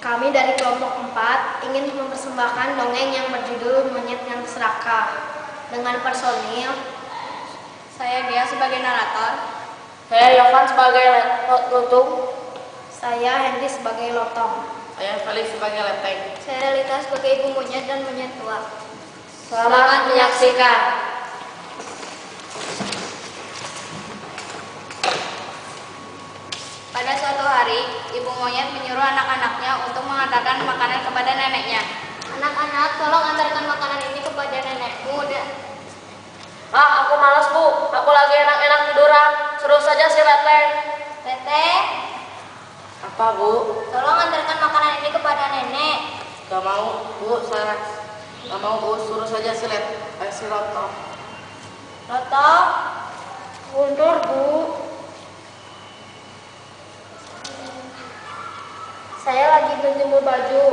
Kami dari kelompok 4 ingin mempersembahkan dongeng yang berjudul Monyet yang Serakah dengan personil. Saya Gia sebagai narator. Saya Yovan sebagai lutung. Saya Hendy sebagai lotong. Saya Felix sebagai lepeng. Saya Lita sebagai ibu monyet dan monyet tua. Selamat menyaksikan. Pada suatu hari, ibu monyet menyuruh anak-anaknya untuk mengantarkan makanan kepada neneknya. Anak-anak, tolong antarkan makanan ini kepada nenekmu. Aku malas, Bu. Aku lagi enak-enak tiduran. Suruh saja si Leteng. Leteng, Apa, Bu? tolong antarkan makanan ini kepada nenek. Gak mau, Bu. Saya gak mau, Bu. Suruh saja si Lotong. Lotong, mundur, Bu. Saya lagi menjemur baju.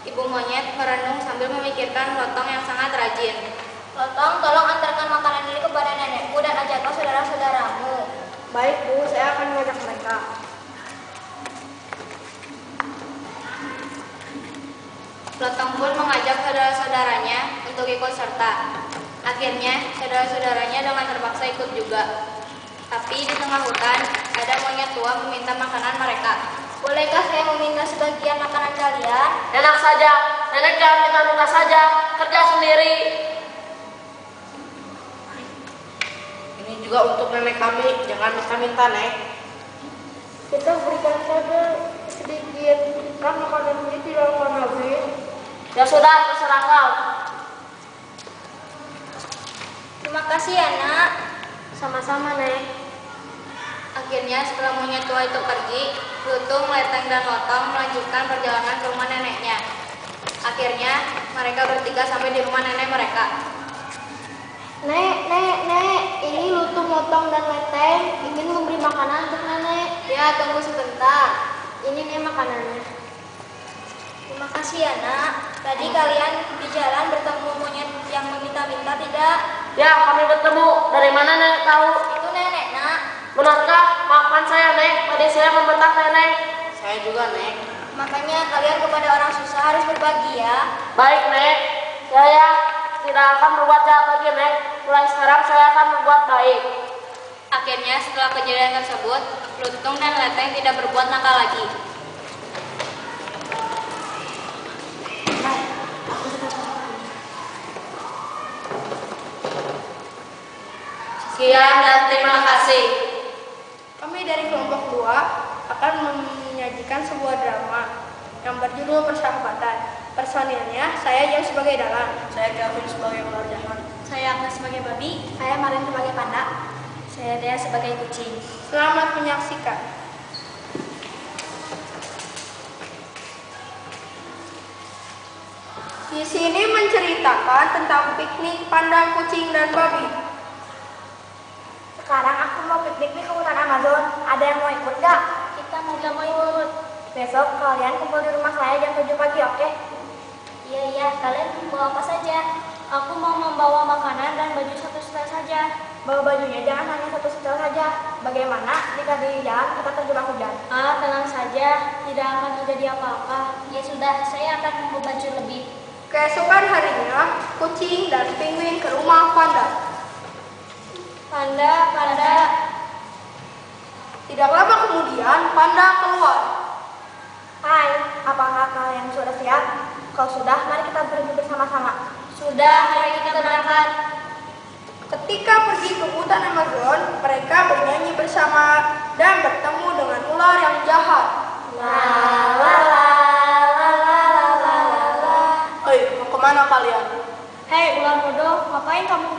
Ibu monyet merenung sambil memikirkan Lotong yang sangat rajin. Lotong, tolong antarkan makanan ini kepada nenekmu dan ajaklah saudara-saudaramu. Baik, Bu, saya akan mengajak mereka. Lotong pun mengajak saudara-saudaranya untuk ikut serta. Akhirnya, saudara-saudaranya dengan terpaksa ikut juga. Tapi di tengah hutan, ada monyet tua meminta makanan mereka. Bolehkah saya meminta sebagian makanan kalian? Enak saja. Nenek jangan minta-minta saja. Kerja sendiri. Ini juga untuk nenek kami. Jangan minta-minta, Nek. Kita berikan saja sedikit, kan makanan ini tidak akan habis. Ya sudah, terserah kau. Terima kasih ya, Nak. Sama-sama, Nek. Akhirnya, setelah monyet tua itu pergi, Lutung, Leteng, dan Lotong melanjutkan perjalanan ke rumah neneknya. Akhirnya, mereka bertiga sampai di rumah nenek mereka. Nek, ini Lutung, Lotong, dan Leteng ingin memberi makanan untuk nenek. Ya, tunggu sebentar. Ini nih makanannya. Terima kasih ya, Nak. Tadi kalian di jalan bertemu monyet yang meminta-minta tidak? Ya, kami bertemu. Dari mana Nenek tahu? Itu nenek, Nak. Benarkah? Maafkan saya, Nek. Tadi saya membentak Nenek. Saya juga, Nek. Makanya kalian kepada orang susah harus berbagi ya. Baik, Nek. Saya tidak akan berbuat jahat lagi, Nek. Mulai sekarang saya akan berbuat baik. Akhirnya, setelah kejadian tersebut, Lutung dan Leteng tidak berbuat nakal lagi. Sekian dan terima kasih. Kami dari kelompok 2 akan menyajikan sebuah drama yang berjudul Persahabatan. Personilnya, saya James sebagai dalang. Saya Kevin sebagai ular jahat. Saya Agnes sebagai babi. Saya Marin sebagai panda. Saya Dea sebagai kucing. Selamat menyaksikan. Di sini menceritakan tentang piknik panda, kucing, dan babi. Sekarang aku mau piknik di hutan Amazon. Ada yang mau ikut gak? Kita mau ikut. Besok kalian kumpul di rumah saya jam 7 pagi, oke? Iya, kalian bawa apa saja? Aku mau membawa makanan dan baju satu setel saja. Bawa bajunya jangan hanya satu setel saja. Bagaimana jika di jalan kita terjebak hujan? Tenang saja, tidak akan terjadi apa-apa. Ya sudah, saya akan membawa baju lebih. Keesokan harinya, kucing dan penguin ke rumah panda. Panda. Tidak lama kemudian, panda keluar. Hai, apakah kalian sudah siap? Kalau sudah, mari kita pergi bersama-sama. Sudah, mari kita berangkat. Ketika pergi ke hutan Amazon, mereka bernyanyi bersama dan bertemu dengan ular yang jahat. Hei, mau kemana kalian? Hei, ular bodoh, ngapain kamu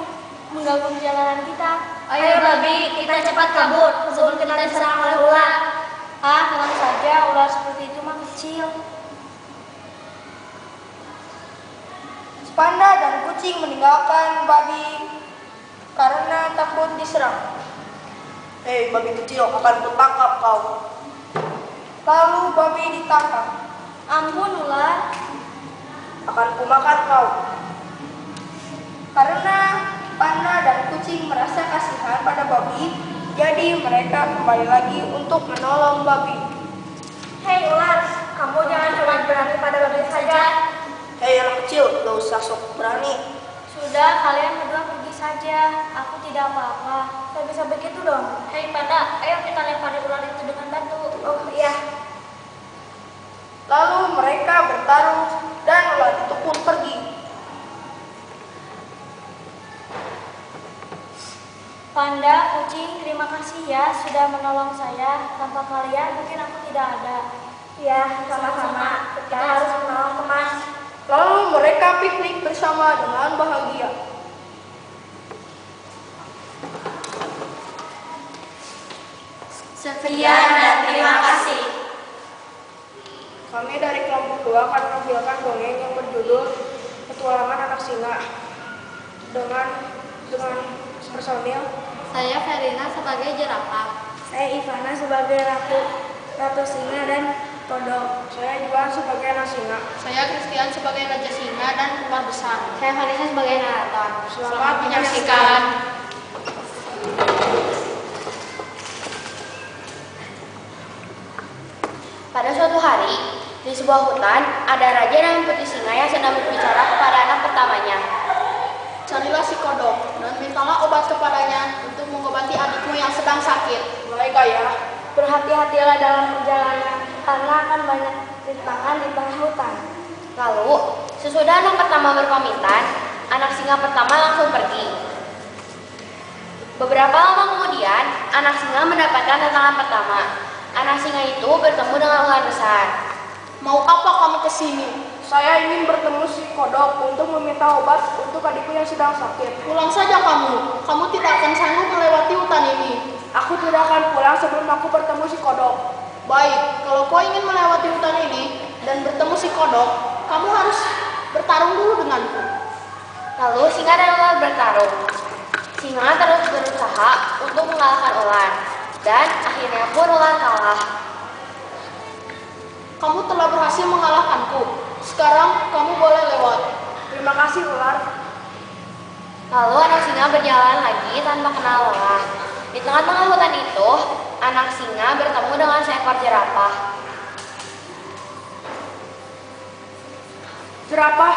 mengganggu perjalanan kita? Ayo babi, kita cepat kabur sebelum kita diserang oleh ular. Tenang saja, ular seperti itu mah kecil. Panda dan kucing meninggalkan babi karena takut diserang. Hei, babi kecil, akan kutangkap kau. Lalu babi ditangkap. Ampun, ular. Akan kumakan kau. Karena panda dan kucing merasa kasihan pada babi, jadi mereka kembali lagi untuk menolong babi. Hei, ular, kamu jangan cuma berani pada babi saja. Hei anak kecil, gak usah sok berani. Sudah, kalian berdua pergi saja. Aku tidak apa-apa. Gak bisa begitu dong. Hei Panda, ayo kita lempari ular itu dengan batu. Oh iya. Lalu mereka bertarung dan ular itu pun pergi. Panda, kucing, terima kasih ya sudah menolong saya. Tanpa kalian mungkin aku tidak ada. Ya, sama-sama. Kita harus menolong teman. Lalu mereka piknik bersama dengan bahagia. Sekian dan terima kasih. Kami dari kelompok 2 akan menampilkan dongeng yang berjudul Petualangan Anak Singa dengan personil. Saya Verina sebagai jerapah. Saya Ivana sebagai ratu singa dan kodok. Saya juga sebagai anak singa. Saya Christian sebagai raja singa dan ular besar. Saya Vanessa sebagai narator. Selamat menyaksikan. Pada suatu hari, di sebuah hutan, ada raja dan putri singa yang sedang berbicara kepada anak pertamanya. Carilah si kodok dan mintalah obat kepadanya untuk mengobati adikmu yang sedang sakit. Baik ayah. Berhati-hatilah dalam perjalanan karena akan banyak rintangan di tengah hutan. Lalu, sesudah anak pertama berpamitan, anak singa pertama langsung pergi. Beberapa lama kemudian, anak singa mendapatkan tantangan pertama. Anak singa itu bertemu dengan ular besar. Mau apa kamu kesini? Saya ingin bertemu si kodok untuk meminta obat untuk adikku yang sedang sakit. Pulang saja kamu. Kamu tidak akan sanggup melewati hutan ini. Aku tidak akan pulang sebelum aku bertemu si kodok. Baik, kalau kau ingin melewati hutan ini dan bertemu si kodok, kamu harus bertarung dulu denganku. Lalu singa dan ular bertarung. Singa terus berusaha untuk mengalahkan ular, dan akhirnya pun ular kalah. Kamu telah berhasil mengalahkanku. Sekarang kamu boleh lewat. Terima kasih ular. Lalu anak singa berjalan lagi tanpa kenal lelah. Di tengah-tengah hutan itu, anak singa bertemu dengan seekor jerapah. Jerapah,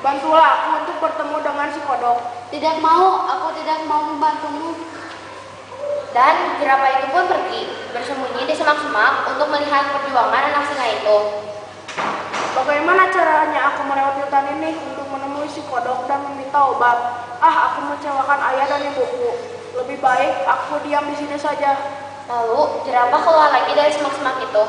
bantulah aku untuk bertemu dengan si kodok. Tidak mau, aku tidak mau membantumu. Dan jerapah itu pun pergi, bersembunyi di semak-semak untuk melihat perjuangan anak singa itu. Bagaimana caranya aku melewati hutan ini untuk menemui si kodok dan meminta obat? Aku mengecewakan ayah dan ibuku. Lebih baik aku diam di sini saja. Lalu jerapah keluar lagi dari semak-semak itu.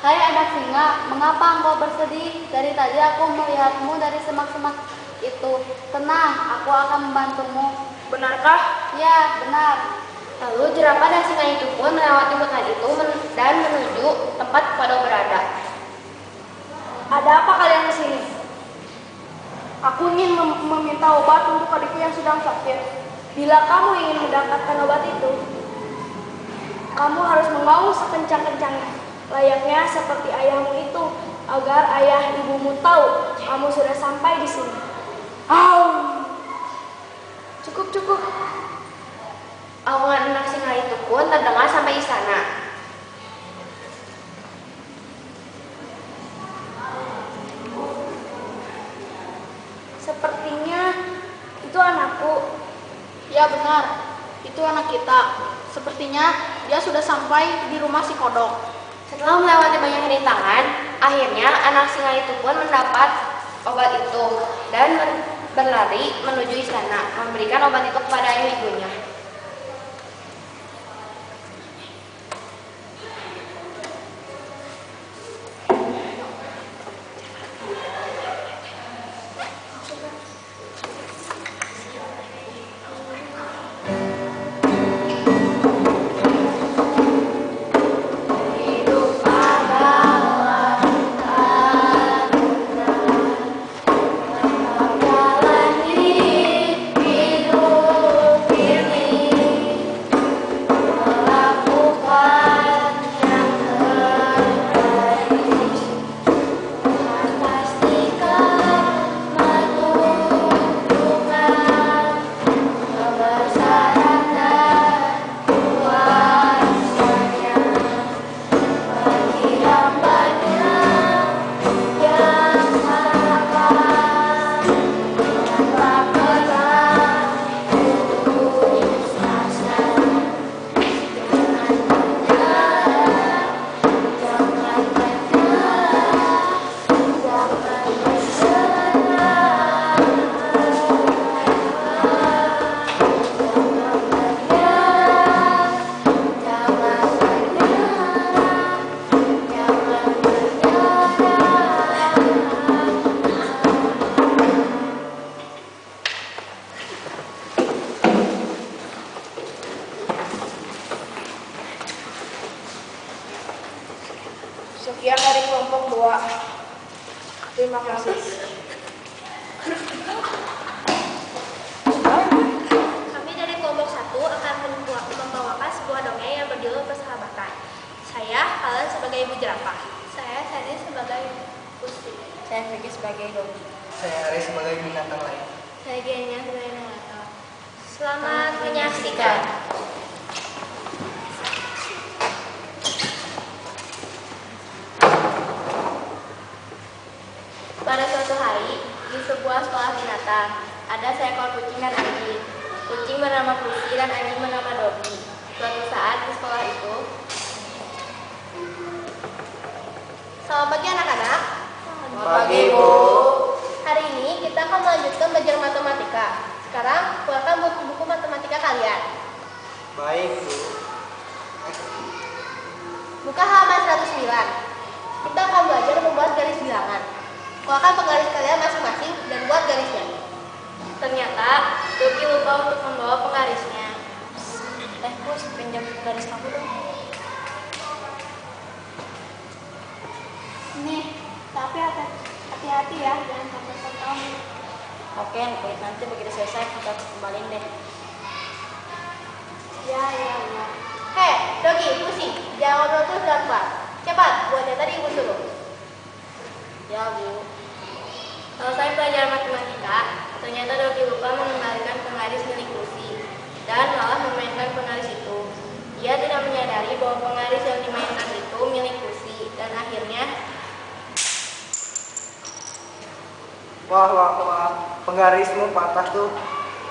Hai anak singa, mengapa engkau bersedih? Dari tadi aku melihatmu dari semak-semak itu. Tenang, aku akan membantumu. Benarkah? Ya, benar. Lalu jerapah dan singa itu pun melewati hutan itu dan menuju tempat kodok berada. Ada apa kalian di sini? Aku ingin meminta obat untuk adikku yang sedang sakit. Bila kamu ingin mendapatkan obat itu, kamu harus mengaum sekencang-kencangnya, layaknya seperti ayahmu itu, agar ayah ibumu tahu kamu sudah sampai di sini. Cukup. Aungan anak singa itu pun terdengar sampai istana. Sepertinya itu anakku. Ya benar, itu anak kita. Sepertinya dia sudah sampai di rumah si kodok. Setelah melewati banyak rintangan, akhirnya anak singa itu pun mendapat obat itu dan berlari menuju istana, memberikan obat itu kepada ayah ibunya. Jalan hidup Sekian dari kelompok 2. Terima kasih. Kami dari kelompok 1 akan membawakan sebuah dongeng yang berjudul Persahabatan. Saya Helen sebagai ibu jerapah. Saya Sani sebagai Pusi. Saya Vicky sebagai Dogi. Saya Aris sebagai binatang lain. Saya Genya sebagai narator. Selamat menyaksikan. Pada suatu hari, di sebuah sekolah binatang, ada seekor kucing dan anjing. Kucing bernama Pusi dan anjing bernama Dogi. Suatu saat di sekolah itu, Selamat pagi anak-anak. Pagi, Bu. Hari ini kita akan melanjutkan belajar matematika. Sekarang keluarkan buku-buku matematika kalian. Baik, Bu. Buka halaman 109. Kita akan belajar membuat garis bilangan. Keluarkan penggaris kalian masing-masing dan buat garisnya. ternyata Dogi lupa untuk membawa penggarisnya. Pus, pinjam garis kamu dong. Nih, tapi hati-hati ya, jangan sampai potong. Oke, nanti begitu selesai kita kembaliin deh. Ya. Hei, Dogi, pusing. Jangan ngobrol terus dalam kelas. Cepat, buat yang tadi ibu suruh. Ya, Bu. Selesai belajar matematika, ternyata Dogi lupa mengembalikan penggaris milik Pusi dan malah memainkan penggaris itu. Dia tidak menyadari bahwa penggaris yang dimainkan itu milik Pusi dan akhirnya Wah, penggarismu patah tuh.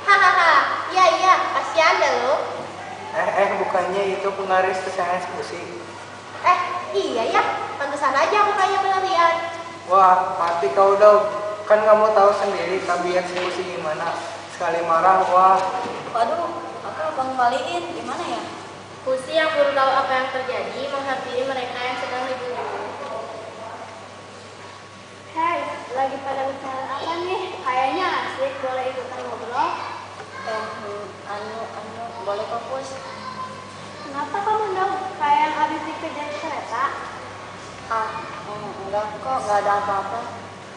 Hahaha, iya, kasihan dah lo. Bukannya itu penggaris kesayangan Pusi. Iya ya, pantesan aja aku kayak pelarian. Wah, mati kau dong. Kan kamu tahu sendiri tabiat si Pusi gimana. Sekali marah, wah. Waduh, aku lupa ngembaliin. Gimana ya? Pusi yang belum tahu apa yang terjadi menghampiri mereka yang sedang ribut-ribut. Hei, lagi pada bicara apa nih? Kayaknya asik, boleh ikutan ngobrol. Boleh kok, Pus. Kenapa kamu dong? Kayak yang habis dikejar kereta? Enggak kok, enggak ada apa-apa.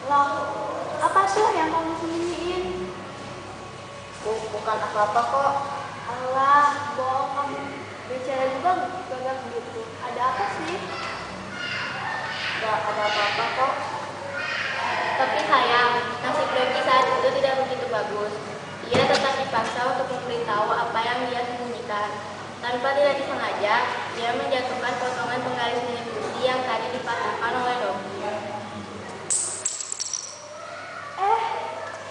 Loh, apa tuh yang kamu sembunyiin? Bukan apa-apa kok. Alah, bohong kamu. Bicara juga gagap gitu. Ada apa sih? Enggak ada apa-apa kok. Tapi sayang, nasib Dogi saat itu tidak begitu bagus. Ia tetap dipaksa untuk memberitahu apa yang dia sembunyikan. Tanpa tidak disengaja, dia menjatuhkan potongan penggaris milik Pusi yang tadi dipatahkan oleh Dogi.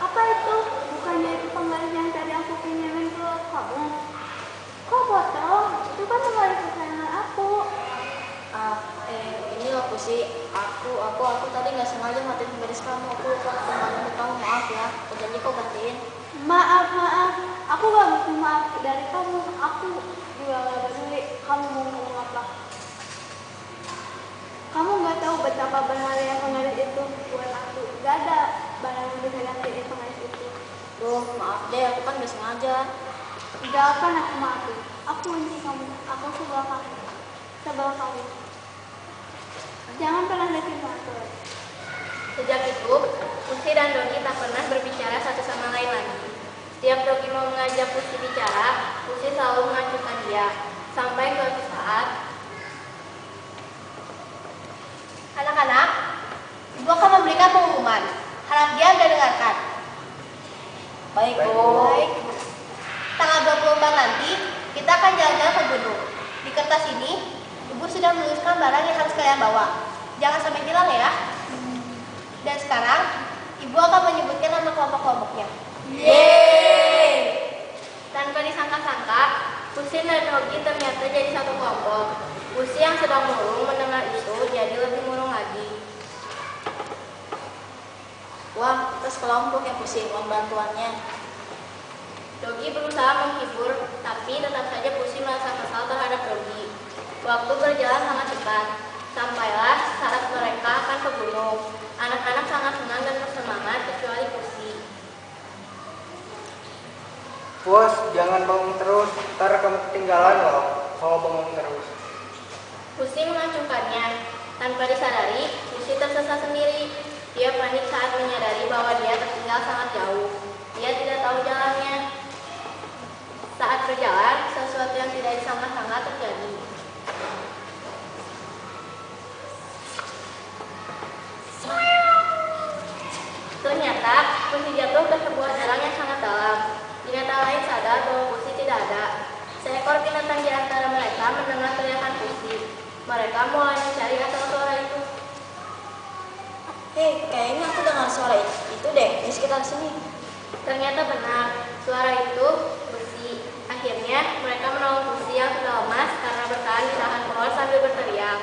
Apa itu? Bukannya itu penggaris yang tadi aku pinjemin ke kamu? Kok potong? Itu kan penggaris kesayangan aku. Ini loh Pusi. Aku tadi nggak sengaja matiin penggaris kamu. Aku lupa kembali ke kamu, maaf ya. Aku janji kok gantiin. Maaf. Aku gak butuh maaf dari kamu. Aku juga gak peduli kamu mau ngomong apa. Kamu gak tahu betapa berharga penggaris itu buat aku. Gak ada barang yang bisa gantiin penggaris itu. Duh, maaf deh. Aku kan nggak sengaja. Gak akan aku maafin. Aku benci kamu. Aku sebel kamu. Jangan pernah deketin aku. Sejak itu, Pusi dan Dogi tak pernah berbicara satu sama lain lagi. Setiap Dogi mau mengajak Pusi bicara, Pusi selalu mengacuhkan dia. Sampai suatu saat, Anak-anak, ibu akan memberikan pengumuman. Harap diam dan dengarkan. Baik, Baik, Bu. Baik. Tanggal 24 nanti, kita akan jalan-jalan ke gunung. Di kertas ini, ibu sudah menuliskan barang yang harus kalian bawa. Jangan sampai hilang ya. Dan sekarang, ibu akan menyebutkan nama kelompok-kelompoknya. yeay! Tanpa disangka-sangka, Pusi dan Dogi ternyata jadi satu kelompok. Pusi yang sedang murung mendengar itu jadi lebih murung lagi. Wah, kita sekelompok ya Pusi, mohon bantuannya. Dogi berusaha menghibur, tapi tetap saja Pusi merasa kesal terhadap Dogi. Waktu berjalan sangat cepat. Sampailah saat mereka akan ke gunung. Anak-anak sangat senang dan bersemangat kecuali Pusi. Pus, jangan bangun terus. Ntar kamu ketinggalan loh kalau bangun terus. Pusi mengacungkannya. Tanpa disadari, Lucy tersesat sendiri. Dia panik saat menyadari bahwa dia tertinggal sangat jauh. Dia tidak tahu jalannya. Saat berjalan, sesuatu yang tidak disangka-sangka terjadi. Ternyata, Lucy jatuh ke sebuah jurang yang sangat dalam. Binatang lain sadar bahwa Lucy tidak ada. Seekor binatang di antara mereka mendengar teriakan Lucy. Mereka mulai mencari asal suara itu. Hei, kayaknya aku dengar suara itu deh di sekitar sini. Ternyata benar, suara itu Lucy. Akhirnya, mereka menolong Lucy yang sudah lemas karena bertahan di tahan pohon sambil berteriak.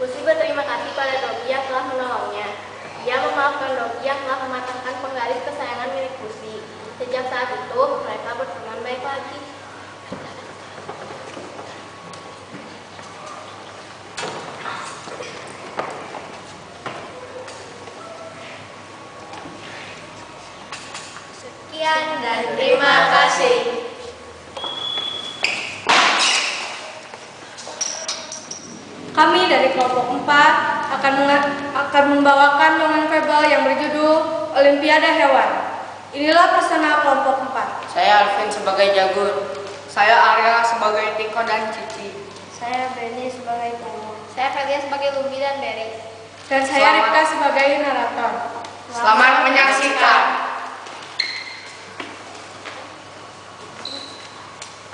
Lucy berterima kasih pada Doggy yang telah menolongnya. Dia memaafkan Doggy yang telah mematahkan penggaris kesayangan milik Lucy. Sejak saat itu, mereka berteman baik lagi. Sekian dan terima kasih. Kami dari kelompok 4 akan membawakan dongeng fabel yang berjudul Olimpiade Hewan. Inilah personal kelompok 4. Saya Alvin sebagai Jagur. Saya Arya sebagai Tiko dan Cici. Saya Benny sebagai Pongo. Saya Felia sebagai Lumbi dan Berry. Dan saya Ripka sebagai narator. Selamat menyaksikan.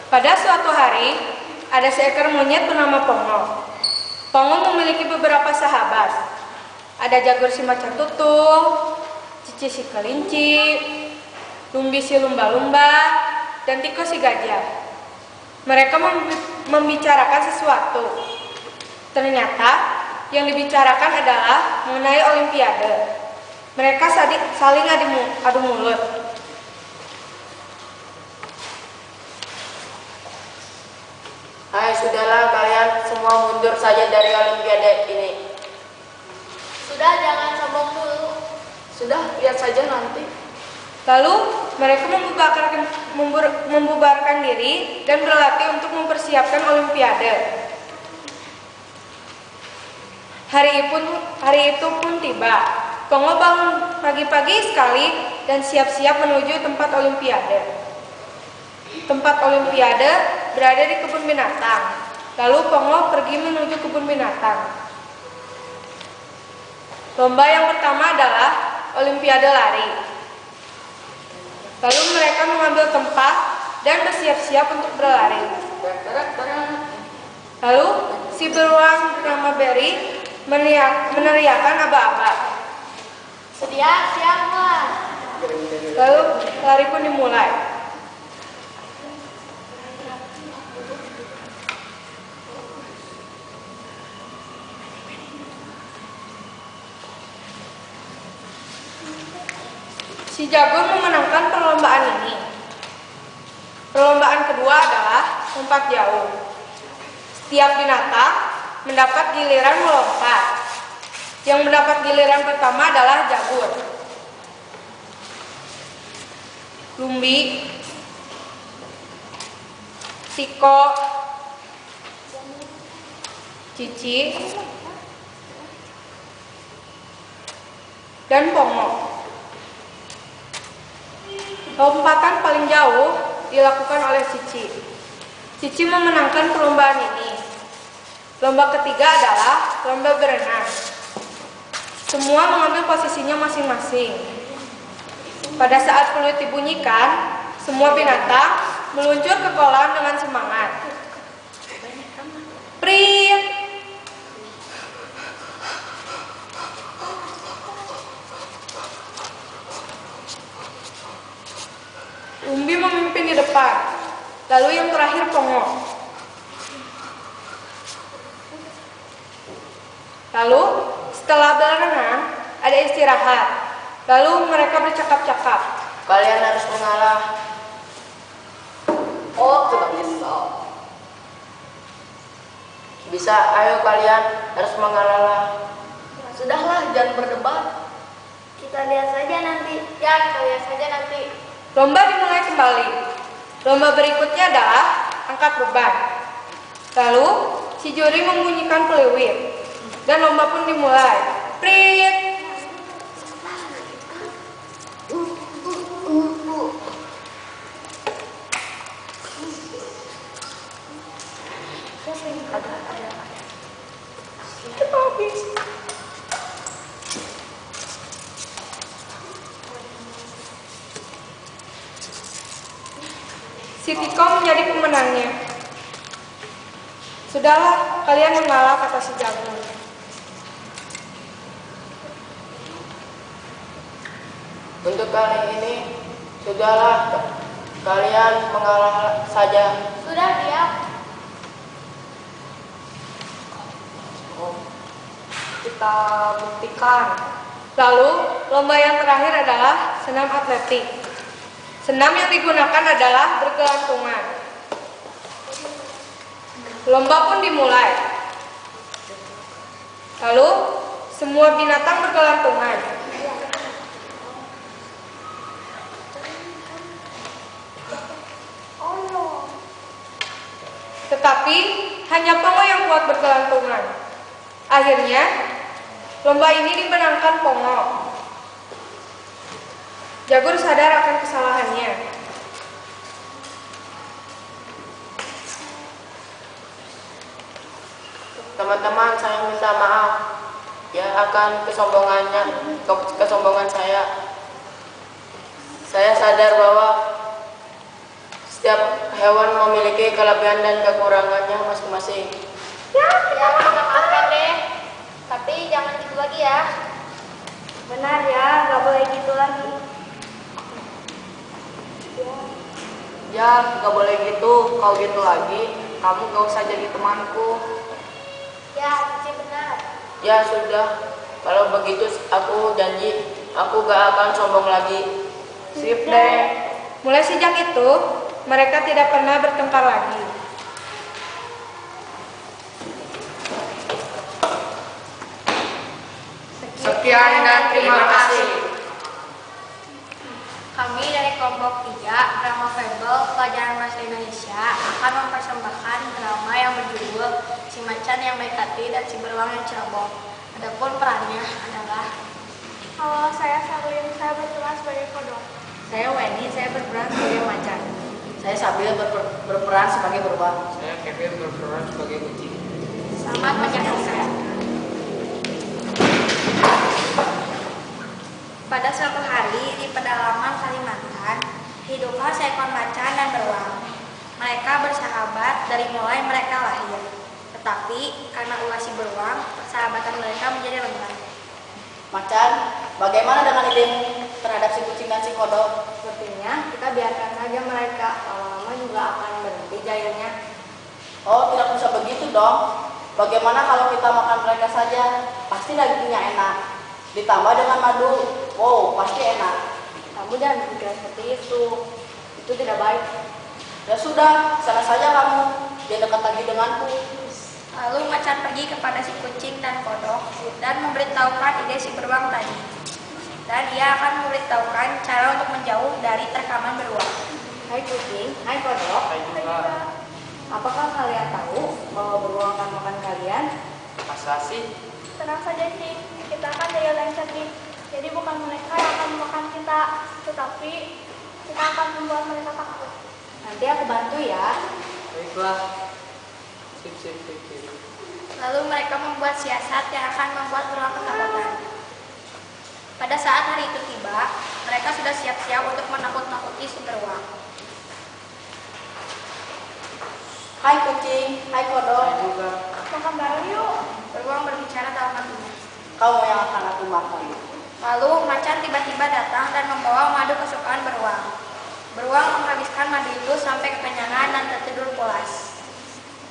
Pada suatu hari, ada seekor monyet bernama Pongo. Pongo memiliki beberapa sahabat. Ada Jagur si macan tutul, Cici si kelinci, Lumbi si lumba-lumba, dan Tiko si gajah. Mereka membicarakan sesuatu. Ternyata yang dibicarakan adalah mengenai Olimpiade. Mereka saling adu mulut. Hai, sudahlah kalian semua mundur saja dari Olimpiade ini. Sudah, jangan sombong dulu. Sudah, lihat saja nanti. Lalu mereka membubarkan diri dan berlatih untuk mempersiapkan Olimpiade. Hari itu pun tiba. Pongo bangun pagi-pagi sekali dan siap-siap menuju tempat Olimpiade. Tempat Olimpiade berada di kebun binatang. Lalu Pongo pergi menuju kebun binatang. Lomba yang pertama adalah Olimpiade lari. Lalu mereka mengambil tempat dan bersiap-siap untuk berlari. Lalu si beruang bernama Berry meneriakkan aba-aba. Siap-lah. Lalu lari pun dimulai. Si Jagur memenangkan perlombaan ini. Perlombaan kedua adalah lompat jauh. Setiap binatang mendapat giliran melompat. Yang mendapat giliran pertama adalah Jagur, Lumbi, Tiko, Cici, dan Pongo. Lompatan paling jauh dilakukan oleh Cici. Cici memenangkan perlombaan ini. Lomba ketiga adalah lomba berenang. Semua mengambil posisinya masing-masing. Pada saat peluit dibunyikan, semua binatang meluncur ke kolam dengan semangat. Prit! Lumbi memimpin di depan, lalu yang terakhir Pongo. Lalu setelah berenang ada istirahat, lalu mereka bercakap-cakap. Kalian harus mengalah. Oh, tidak bisa. Bisa, ayo kalian harus mengalah. Sudahlah, jangan berdebat. Kita lihat saja nanti. Ya, kita lihat saja nanti. Lomba dimulai kembali. Lomba berikutnya adalah angkat beban. Lalu si juri membunyikan peluit. Dan lomba pun dimulai. Prit! Si Tiko menjadi pemenangnya. Sudahlah, kalian mengalah, kata si Jagung. Untuk kali ini, sudahlah kalian mengalah saja. Sudah dia. Kita buktikan. Lalu, lomba yang terakhir adalah senam atletik. Senam yang digunakan adalah bergelantungan. Lomba pun dimulai. Lalu, semua binatang bergelantungan. Tetapi, hanya Pongo yang kuat bergelantungan. Akhirnya, lomba ini dimenangkan Pongo. Jagur sadar akan kesalahannya. Teman-teman, saya minta maaf ya akan kesombongan saya. Saya sadar bahwa setiap hewan memiliki kelebihan dan kekurangannya masing-masing. Ya, maafkan deh. Tapi jangan gitu lagi ya. Benar ya, nggak boleh gitu lagi. Ya, nggak boleh gitu. Kalau gitu lagi, kamu gak usah jadi temanku. Ya, Cici benar. Ya sudah, kalau begitu aku janji, aku gak akan sombong lagi. Sip deh. Mulai sejak itu, mereka tidak pernah bertengkar lagi. Sekian dan terima kasih. Kami dari kelompok 3 Drama Fable Pelajaran Bahasa Indonesia akan mempersembahkan drama yang berjudul Si Macan yang Baik Hati dan Si Beruang yang Ceroboh. Adapun perannya adalah Halo, saya Sarlin. Saya berperan sebagai kodok. saya Weni, saya berperan sebagai macan. Saya Sabil berperan sebagai beruang. Saya Kevin berperan sebagai kucing. Selamat menyaksikan. Pada suatu hari di pedalaman Kalimantan, hiduplah seekor macan dan beruang. Mereka bersahabat dari mulai mereka lahir. Tetapi karena ulah si beruang, persahabatan mereka menjadi lengkap. Macan, bagaimana dengan idemu terhadap si kucing dan si kodok? Sepertinya kita biarkan saja mereka, lama-lama juga akan berhenti jahilnya. Oh, tidak bisa begitu dong. Bagaimana kalau kita makan mereka saja? Pasti dagingnya enak. Ditambah dengan madu. Wow, pasti enak. Kamu jangan berpikir seperti itu. Itu tidak baik. Ya sudah, sana saja kamu. Jangan dekat lagi denganku. Lalu macan pergi kepada si kucing dan kodok dan memberitahukan ide si beruang tadi. Dan dia akan memberitahukan cara untuk menjauh dari terkaman beruang. Hai kucing, hai kodok. Saya juga. Apakah kalian tahu bahwa beruang akan makan kalian? Masa sih? Tenang saja, Cing. Kita kan daya yang cerdik. Jadi bukan mereka yang akan memakan kita, tetapi kita akan membuat mereka takut. Nanti aku bantu ya. Baiklah. Sip. Lalu mereka membuat siasat yang akan membuat beruang ketakutan. Pada saat hari itu tiba, mereka sudah siap-siap untuk menakut-nakuti si beruang. Hai kucing, hai kodok. Saya juga. Makan bareng yuk. Beruang berbicara dalam hatinya. Kamu yang akan aku makan. Lalu macan tiba-tiba datang dan membawa madu kesukaan beruang. Beruang menghabiskan madu itu sampai kekenyangan dan tertidur pulas.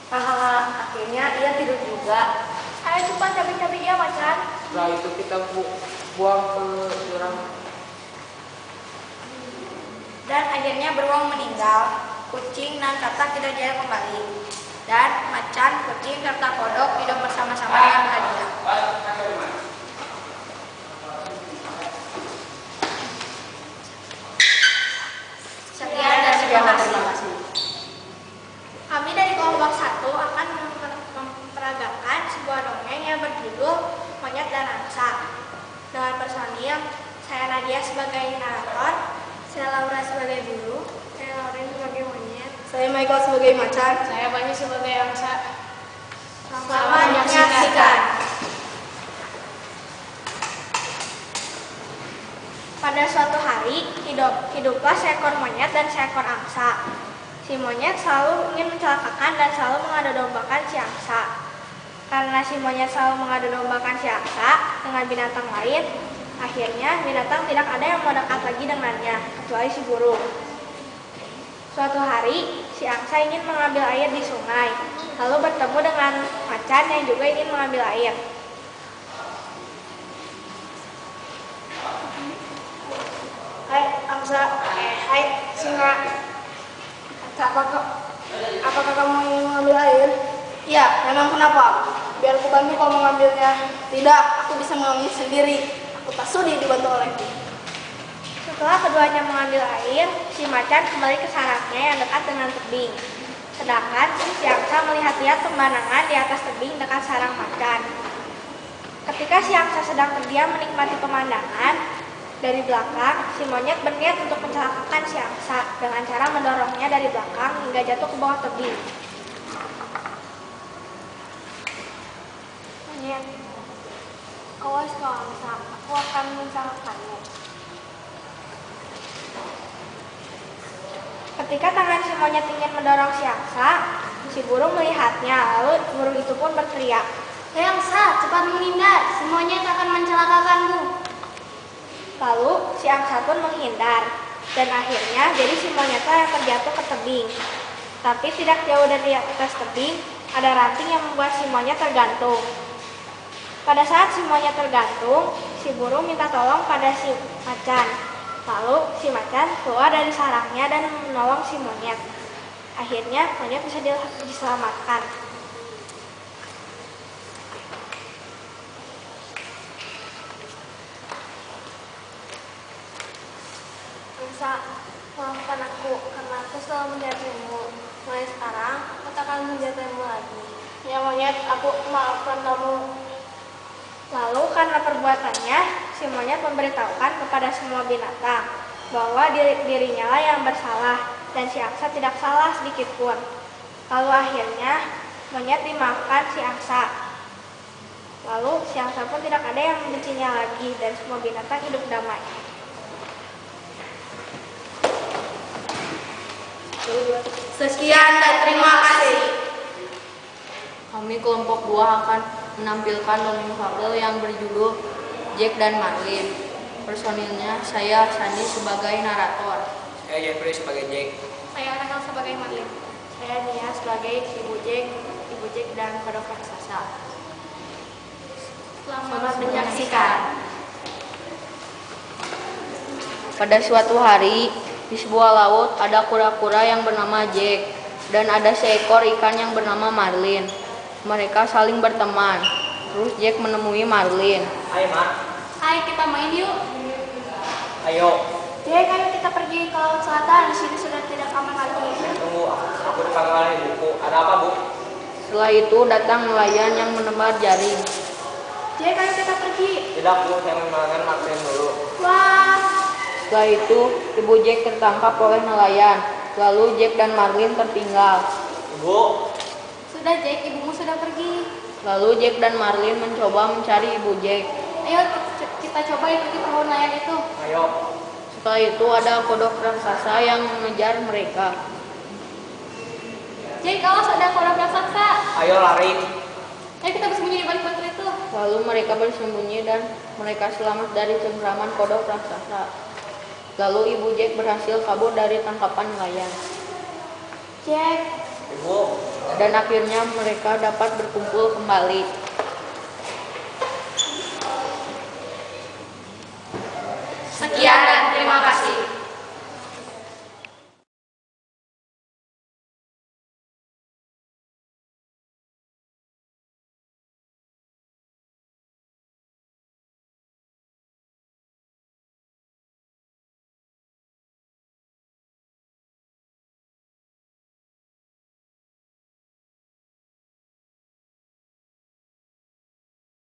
Hahaha, akhirnya ia tidur juga. Ayo cepat cabik-cabik ya, macan. Setelah itu kita buang ke jurang. Dan akhirnya beruang meninggal. Kucing dan katak tidak jaya kembali. Dan macan, kucing, serta kodok hidup bersama-sama dengan bahagia. Sekian dan terima kasih. Kami dari kelompok 1 akan memperagakan sebuah dongeng yang berjudul berjudul Monyet dan Angsa. Dengan personil, saya Nadia sebagai narator, saya Laura sebagai guru, saya Lauren sebagai monyet, Saya Michael sebagai macan. Saya Banyu sebagai angsa. Selamat menyaksikan. Pada suatu hari, hiduplah seekor monyet dan seekor angsa. Si monyet selalu ingin mencelakakan dan selalu mengadu-dombakan si angsa. Karena si monyet selalu mengadu-dombakan si angsa dengan binatang lain, akhirnya binatang tidak ada yang mau dekat lagi dengannya, kecuali si burung. Suatu hari, si angsa ingin mengambil air di sungai, lalu bertemu dengan macan yang juga ingin mengambil air. Hai angsa, hai singa. Apakah kamu ingin mengambil air? Ya, memang kenapa? Biar aku bantu kau mengambilnya. Tidak, aku bisa mengambil sendiri. Aku tak sudi dibantu olehmu. Setelah keduanya mengambil air, si macan kembali ke sarangnya yang dekat dengan tebing. Sedangkan si angsa melihat-lihat pemandangan di atas tebing dekat sarang macan. Ketika si angsa sedang terdiam menikmati pemandangan, dari belakang, si monyet berniat untuk mencelakakan si angsa dengan cara mendorongnya dari belakang hingga jatuh ke bawah tebing. Monyet, awas kau angsa, aku akan mencelakakanmu. Ketika tangan si monyet ingin mendorong si angsa, si burung melihatnya, lalu burung itu pun berteriak, Hei angsa, cepat menghindar, si monyet akan mencelakakanmu. lalu si angsa pun menghindar, dan akhirnya jadi si monyetlah yang terjatuh ke tebing. Tapi tidak jauh dari atas tebing, ada ranting yang membuat si monyet tergantung. Pada saat si monyet tergantung, si burung minta tolong pada si macan. Lalu si macan keluar dari sarangnya dan menolong si monyet. Akhirnya monyet bisa diselamatkan. Angsa, maafkan aku karena aku selalu menjatuhmu. Mulai sekarang, aku tak akan menjatuhmu lagi. Ya monyet, aku maafkan kamu. Lalu karena perbuatannya, si monyet memberitahukan kepada semua binatang bahwa dirinya lah yang bersalah dan si angsa tidak salah sedikit pun. Lalu akhirnya monyet dimaafkan si angsa. Lalu si angsa pun tidak ada yang membencinya lagi dan semua binatang hidup damai. Sekian dan terima kasih. Kami kelompok 2 akan menampilkan dongeng fabel yang berjudul Jack dan Marlin. Personilnya saya Sandi sebagai narator. Saya Jeffrey sebagai Jack. Saya Rachel sebagai Marlin. Saya Nia sebagai Ibu Jack dan Kodok Raksasa. Selamat menyaksikan. Pada suatu hari, di sebuah laut ada kura-kura yang bernama Jack dan ada seekor ikan yang bernama Marlin. Mereka saling berteman. Terus Jack menemui Marlin. Hai Mar, Hai, kita main yuk. ayo. Jack, ayo kita pergi ke laut selatan. Di sini sudah tidak aman lagi. Tunggu, aku dipanggil oleh ibuku. Ada apa bu? Setelah itu datang nelayan yang menebar jaring. Jack, ayo kita pergi. Tidak bu, saya mengenalkan Martin dulu. Wah, Setelah itu, Ibu Jack tertangkap oleh nelayan. Lalu Jack dan Marlin tertinggal. Ibu, Sudah Jack, ibumu sudah pergi. Lalu Jack dan Marlin mencoba mencari Ibu Jack. Ayo kita coba ikuti perahu nelayan itu. ayo. Setelah itu ada kodok raksasa yang mengejar mereka. Jack, awas ada kodok raksasa. Ayo lari. Ayo kita bersembunyi di balik batu itu. Lalu mereka bersembunyi dan mereka selamat dari cengkraman kodok raksasa. Lalu Ibu Jack berhasil kabur dari tangkapan nelayan. Jack, Ibu, Dan akhirnya mereka dapat berkumpul kembali.